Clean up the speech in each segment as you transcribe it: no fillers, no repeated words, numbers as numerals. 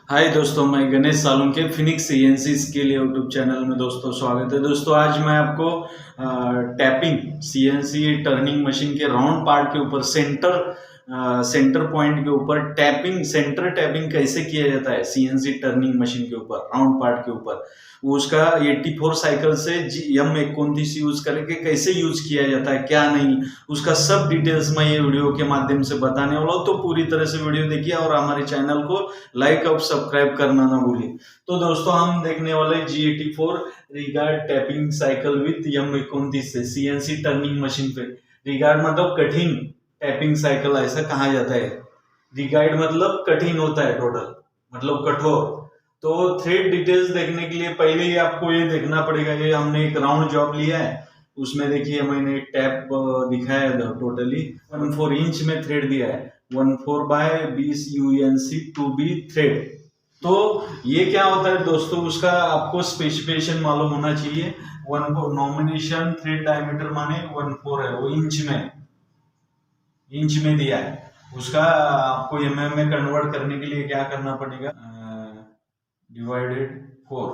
हाय दोस्तों, मैं Ganesh Salunke Phoenix CNC skill YouTube channel में दोस्तों स्वागत है। दोस्तों आज मैं आपको टैपिंग सीएनसी टर्निंग मशीन के राउंड पार्ट के ऊपर सेंटर पॉइंट के ऊपर सेंटर टैपिंग कैसे किया जाता है सीएनसी टर्निंग मशीन के ऊपर राउंड पार्ट के ऊपर, वो उसका 84 साइकिल से M29 यूज करके कैसे यूज किया जाता है, क्या नहीं, उसका सब डिटेल्स मैं ये वीडियो के माध्यम से बताने वाला हूँ। तो पूरी तरह से वीडियो देखिए और हमारे चैनल को लाइक और सब्सक्राइब करना ना भूलिए। तो दोस्तों हम देखने वाले G84 regard tapping cycle with M29 से सीएनसी टर्निंग मशीन पे। रिगार्ड मतलब कठिन टैपिंग साइकिल ऐसा कहा जाता है। रिगार्ड मतलब कठिन होता है, टोटल मतलब कठोर। तो थ्रेड डिटेल्स देखने के लिए पहले ही आपको ये देखना पड़ेगा। ये हमने एक राउंड जॉब लिया है, उसमें देखिए मैंने टैप दिखाया है, टोटली 14 इंच में थ्रेड दिया है, 14 बाय 20 UNC 2B थ्रेड। तो ये क्या होता है दोस्तों, उसका आपको स्पेसिफिकेशन मालूम होना चाहिए। 14 नॉमिनेशन थ्रेड डायमीटर माने 14 है, वो इंच में दिया है। उसका आपको mm में कन्वर्ट करने के लिए क्या करना पड़ेगा, डिवाइडेड 4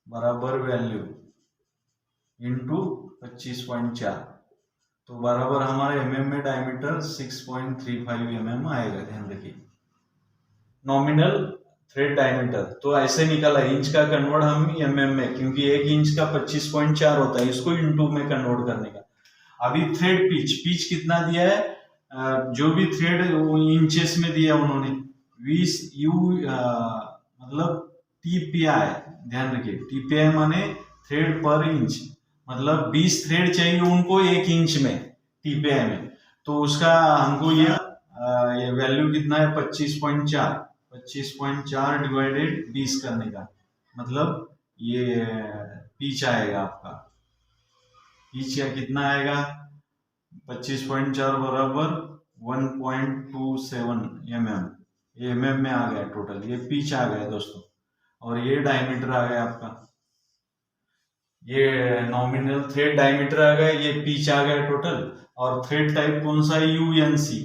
बराबर वैल्यू इंटू 25.4, तो बराबर हमारे mm में डायमीटर 6.35 mm आएगा। ध्यान रखिए नॉमिनल थ्रेड डायमीटर, तो ऐसे निकाला इंच का कन्वर्ट हम mm में, क्योंकि 1 इंच का 25.4 होता है, इसको इंटू में कन्वर्ट करने का। अभी थ्रेड पिच कितना दिया है, जो भी थ्रेड इंचेस में दिया उन्होंने 20 मतलब TPI, ध्यान रखिए TPI माने थ्रेड पर इंच, मतलब 20 थ्रेड चाहिए उनको 1 इंच में TPI में। तो उसका हमको ये वैल्यू कितना है 25.4 डिवाइडेड 20 करने का, मतलब ये पिच आएगा आपका। पिच या कितना आएगा 25.4 बराबर 1.27 mm, ये mm में आ गया टोटल, ये पिच आ गया दोस्तों। और ये डायमीटर आ गया आपका, ये नॉमिनल थ्रेड डायमीटर आ गया, ये पिच आ गया टोटल। और थ्रेड टाइप कौन सा है, यूएनसी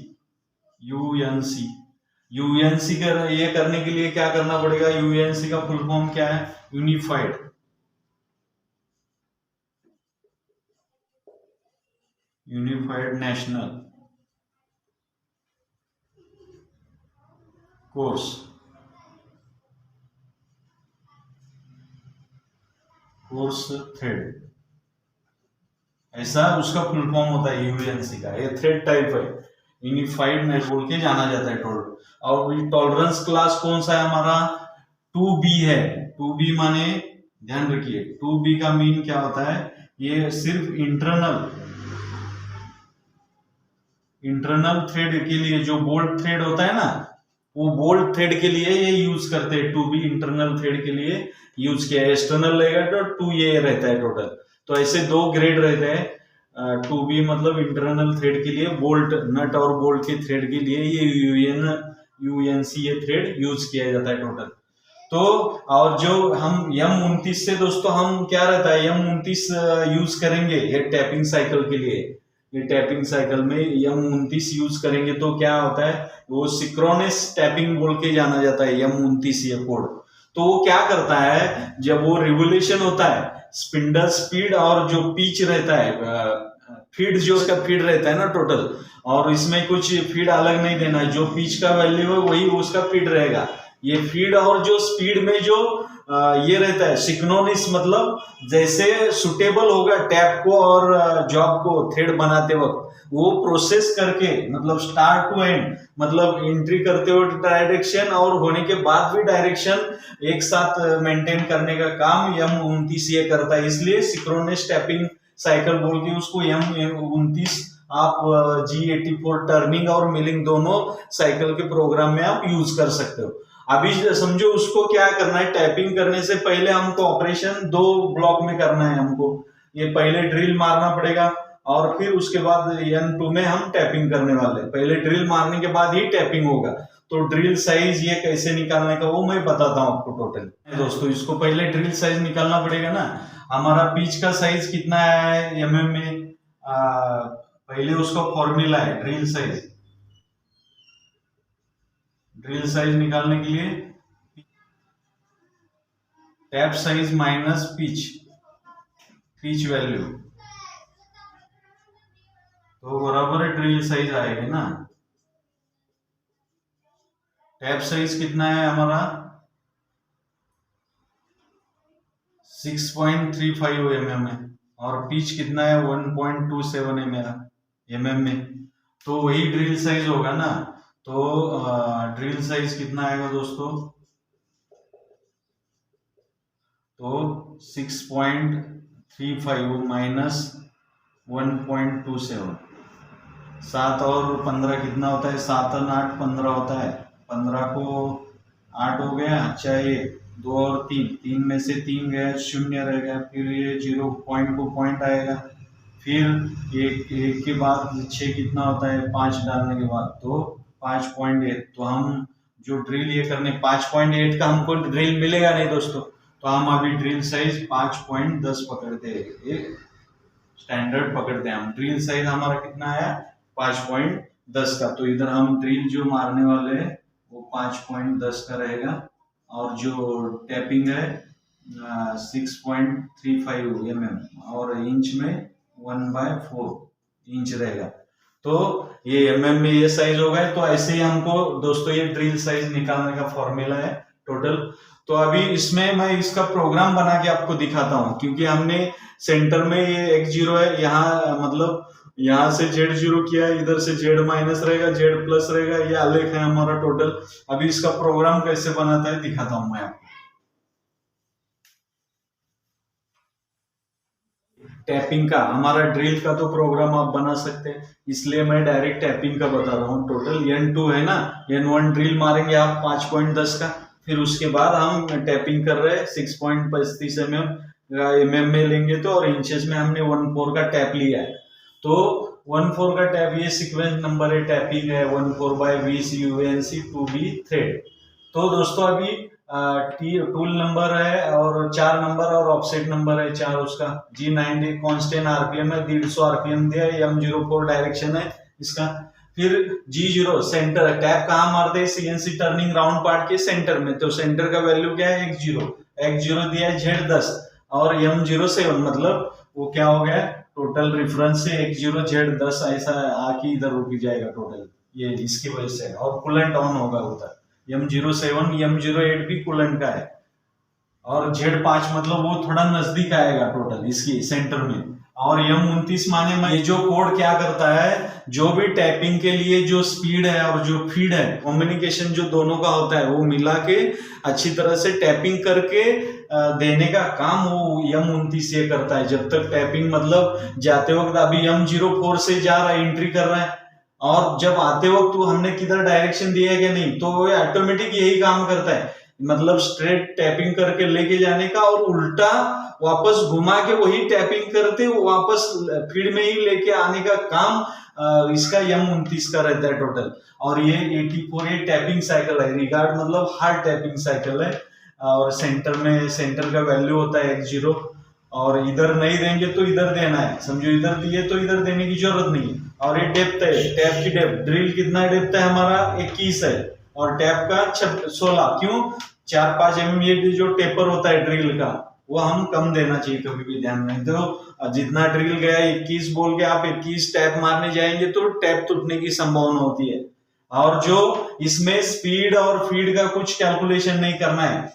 ये करने के लिए क्या करना पड़ेगा, यूएनसी का फुल फॉर्म क्या है, यूनिफाइड नेशनल कोर्स थ्रेड, ऐसा उसका फुल फॉर्म होता है यूएनसी का। ये थ्रेड टाइप है, यूनिफाइड नेट बोल के जाना जाता है टोलरेंस। और टॉलरेंस क्लास कौन सा है हमारा, 2B है। 2B माने ध्यान रखिए 2B का मीन क्या होता है, ये सिर्फ इंटरनल थ्रेड के लिए, जो बोल्ट थ्रेड होता है ना, वो बोल्ट थ्रेड के लिए ये यूज करते हैं। 2B इंटरनल थ्रेड के लिए यूज किया है, एक्सटर्नल रहेगा तो 2A रहता है टोटल। तो ऐसे 2 ग्रेड रहते हैं। 2B मतलब इंटरनल थ्रेड के लिए, बोल्ट नट और बोल्ट के थ्रेड के लिए ये यूएनसी ये थ्रेड यूज किया जाता है टोटल। तो और जो हम M29 से दोस्तों हम क्या रहता है M29 यूज करेंगे ये टैपिंग साइकिल के लिए। ये टैपिंग साइकिल में M29 यूज करेंगे तो क्या होता है, वो सिक्रोनस टैपिंग बोल के जाना जाता है M29 ये कोड। तो वो क्या करता है, जब वो रिवोल्यूशन होता है, स्पिंडल स्पीड और जो पिच रहता है, फीड जो उसका फीड रहता है ना टोटल, और इसमें कुछ फीड अलग नहीं देना है, जो पिच का वैल्यू है वही उसका फीड रहेगा। ये फीड और जो स्पीड में जो ये रहता है सिक्रोनिस, मतलब जैसे सुटेबल होगा टैप को और जॉब को थ्रेड बनाते वक्त, वो प्रोसेस करके मतलब स्टार्ट टू एंड, मतलब एंट्री करते हुए डायरेक्शन और होने के बाद भी डायरेक्शन एक साथ मेंटेन करने का काम M29 ये करता है। इसलिए सिक्रोनस टैपिंग साइकिल बोल के उसको M29 आप G84 टर्निंग और मिलिंग दोनों साइकिल के प्रोग्राम में आप यूज कर सकते हो। अभी समझो उसको क्या करना है, टैपिंग करने से पहले हमको ऑपरेशन 2 ब्लॉक में करना है। हमको ये पहले ड्रिल मारना पड़ेगा और फिर उसके बाद N2 में हम टैपिंग करने वाले। पहले ड्रिल मारने के बाद ही टैपिंग होगा। तो ड्रिल साइज ये कैसे निकालने का वो मैं बताता हूँ आपको टोटल। दोस्तों इसको पहले ड्रिल साइज निकालना पड़ेगा ना। हमारा पिच का साइज कितना है mm में, पहले उसका फॉर्मूला है ड्रिल साइज निकालने के लिए tap size minus pitch value, तो बराबर ड्रिल साइज आएगी ना। टैप साइज कितना है हमारा 6.35 mm है और पिच कितना है 1.27 है मेरा mm में, तो वही ड्रिल साइज होगा ना। तो ड्रिल साइज कितना आएगा दोस्तों, तो 6.35 माइनस 1.27, 7 और 15 कितना होता है, 7 और 8 15 होता है, 15 को 8 हो गया, चाहे 2 और 3 में से 3 गया, 0 रहेगा, फिर ये 0 पॉइंट को पॉइंट आएगा, फिर एक के बाद 6 कितना होता है 5 डालने के बाद, तो 5.8। तो हम जो ड्रिल ये करने 5.8 का हमको ड्रिल मिलेगा नहीं दोस्तों, तो हम अभी ड्रिल साइज 5.10 पकड़ते हैं, स्टैंडर्ड पकड़ते हैं हम। ड्रिल साइज हमारा कितना है 5.10 का, तो इधर हम ड्रिल जो मारने वाले हैं वो 5.10 का रहेगा, और जो टैपिंग है 6.35 mm और इंच में 1/4 इंच रहेगा। तो ये mm में ये साइज हो गए। तो ऐसे ही हमको दोस्तों ये ड्रिल साइज निकालने का फॉर्मूला है टोटल। तो अभी इसमें मैं इसका प्रोग्राम बना के आपको दिखाता हूँ, क्योंकि हमने सेंटर में ये x0 है, यहाँ मतलब यहाँ से Z0 किया है, इधर से Z माइनस रहेगा, Z प्लस रहेगा, ये आलेख है हमारा टोटल। अभी इसका प्रोग्राम कैसे बनाता है दिखाता हूं मैं आपको। टैपिंग का हमारा ड्रिल का तो प्रोग्राम आप बना सकते हैं, इसलिए मैं डायरेक्ट टैपिंग का बता रहा हूँ। टोटल N2 है ना, N1 ड्रिल मारेंगे आप 5.10 का, फिर उसके बाद हम टैपिंग कर रहे हैं 6.35 mm में लेंगे, तो और इंचेस में हमने 1/4 का टैप लिया है। तो 1/4 का टैप, ये सीक्वेंस नंबर है, टैपिंग है 1/4/20 UNC 2B थ्रेड। तो दोस्तों अभी टूल नंबर है और 4 नंबर और ऑफसेट नंबर है 4 उसका। G90 कांस्टेंट आरपीएम है, 150 आरपीएम दिया है, M04 डायरेक्शन है इसका। फिर G0 सेंटर, टैप कहाँ मारते हैं CNC टर्निंग राउंड पार्ट के सेंटर में, तो सेंटर का वैल्यू क्या है x0 दिया है Z10 और M07, मतलब वो क्या हो गया टोटल रेफरेंस से x0 Z10 ऐसा आके इधर रुक जाएगा टोटल, ये इसकी वजह से। और कूलेंट ऑन होगा उधर, M07 M08 भी कूलेंट का है, और Z5 मतलब वो थोड़ा नजदीक आएगा टोटल इसकी सेंटर में। और M29 माने में ये जो कोड क्या करता है, जो भी टैपिंग के लिए जो स्पीड है और जो फीड है, कम्युनिकेशन जो दोनों का होता है, वो मिला के अच्छी तरह से टैपिंग करके देने का काम वो M29 ये करता है। जब तक टैपिंग मतलब जाते वक्त अभी M04 से जा रहा है, एंट्री कर रहा है, और जब आते वक्त तो हमने किधर डायरेक्शन दिया है कि नहीं, तो वो ऑटोमेटिक यही काम करता है, मतलब स्ट्रेट टैपिंग करके लेके जाने का और उल्टा वापस घुमा के वही टैपिंग करते वापस फीड में ही लेके आने का काम इसका M29 का रहता है टोटल। और ये 84 ये टैपिंग साइकिल है, रिगार्ड मतलब हार्ड टैपिंग साइकिल है। और सेंटर का वैल्यू होता है x0, और इधर नहीं देंगे तो इधर देना है, समझो इधर दिए तो इधर देने की जरूरत नहीं है। और ये डेप्थ है, टैप की डेप्थ, ड्रिल कितना डेप्थ है हमारा 21 है और टैप का 16, क्यों 4-5 mm ये जो टेपर होता है ड्रिल का वो हम कम देना चाहिए कभी भी, ध्यान में। तो जितना ड्रिल गया 21 बोल के आप 21 टैप मारने जाएंगे तो टैप टूटने की संभावना होती है। और जो इसमें स्पीड और फीड का कुछ कैलकुलेशन नहीं करना है,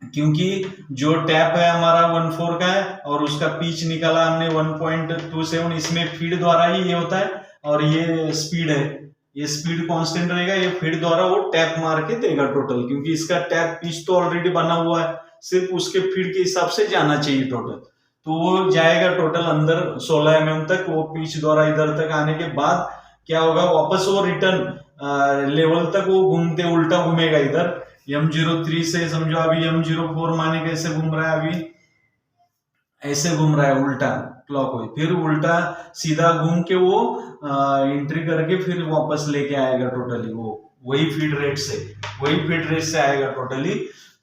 क्योंकि जो टैप है हमारा 1/4 का है और उसका पिच निकाला हमने 1.27, इसमें फीड द्वारा ही ये होता है, और ये स्पीड है, ये स्पीड कांस्टेंट रहेगा, ये फीड द्वारा वो टैप मार के देगा टोटल, क्योंकि इसका टैप पिच तो ऑलरेडी बना हुआ है, सिर्फ उसके फीड के हिसाब से जाना चाहिए टोटल। तो वो जाएगा टोटल अंदर 16 mm तक, वो पिच द्वारा इधर तक आने के बाद क्या होगा, वापस वो रिटर्न लेवल तक वो घूमते उल्टा घूमेगा इधर M03 से। समझो अभी M04 माने कैसे घूम रहा है, अभी ऐसे घूम रहा है उल्टा क्लॉकवाइज, फिर उल्टा सीधा घूम के वो एंट्री करके फिर वापस लेके आएगा टोटली, वो वही फीड रेट से आएगा टोटली।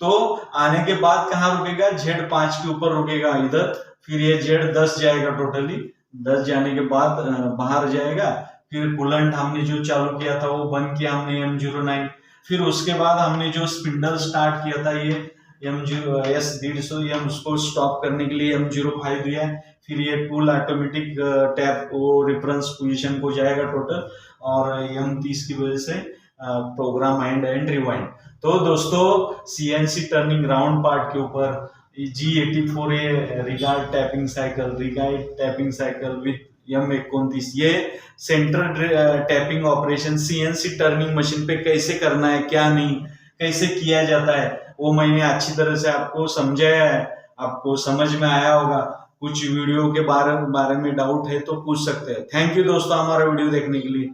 तो आने के बाद कहाँ रुकेगा, Z5 के ऊपर रुकेगा इधर, फिर ये Z10 जाएगा टोटली, 10 जाने के बाद बाहर जाएगा, फिर कूलेंट हमने जो चालू किया था वो बंद किया हमने M09, फिर उसके बाद हमने जो स्पिंडल स्टार्ट किया था ये S150 उसको स्टॉप करने के लिए M05 दिया है। फिर ये टूल ऑटोमेटिक टैप वो रेफरेंस पोजीशन को जाएगा टोटल, और M30 की वजह से प्रोग्राम एंड रिवाइंड। तो दोस्तों CNC टर्निंग राउंड पार्ट के ऊपर G84 regard tapping cycle with M29 ये centre tapping operation CNC turning machine पे कैसे करना है, क्या नहीं, कैसे किया जाता है, वो मैंने अच्छी तरह से आपको समझाया है, आपको समझ में आया होगा। कुछ वीडियो के बारे में डाउट है तो पूछ सकते हैं। थैंक यू दोस्तों हमारा वीडियो देखने के लिए।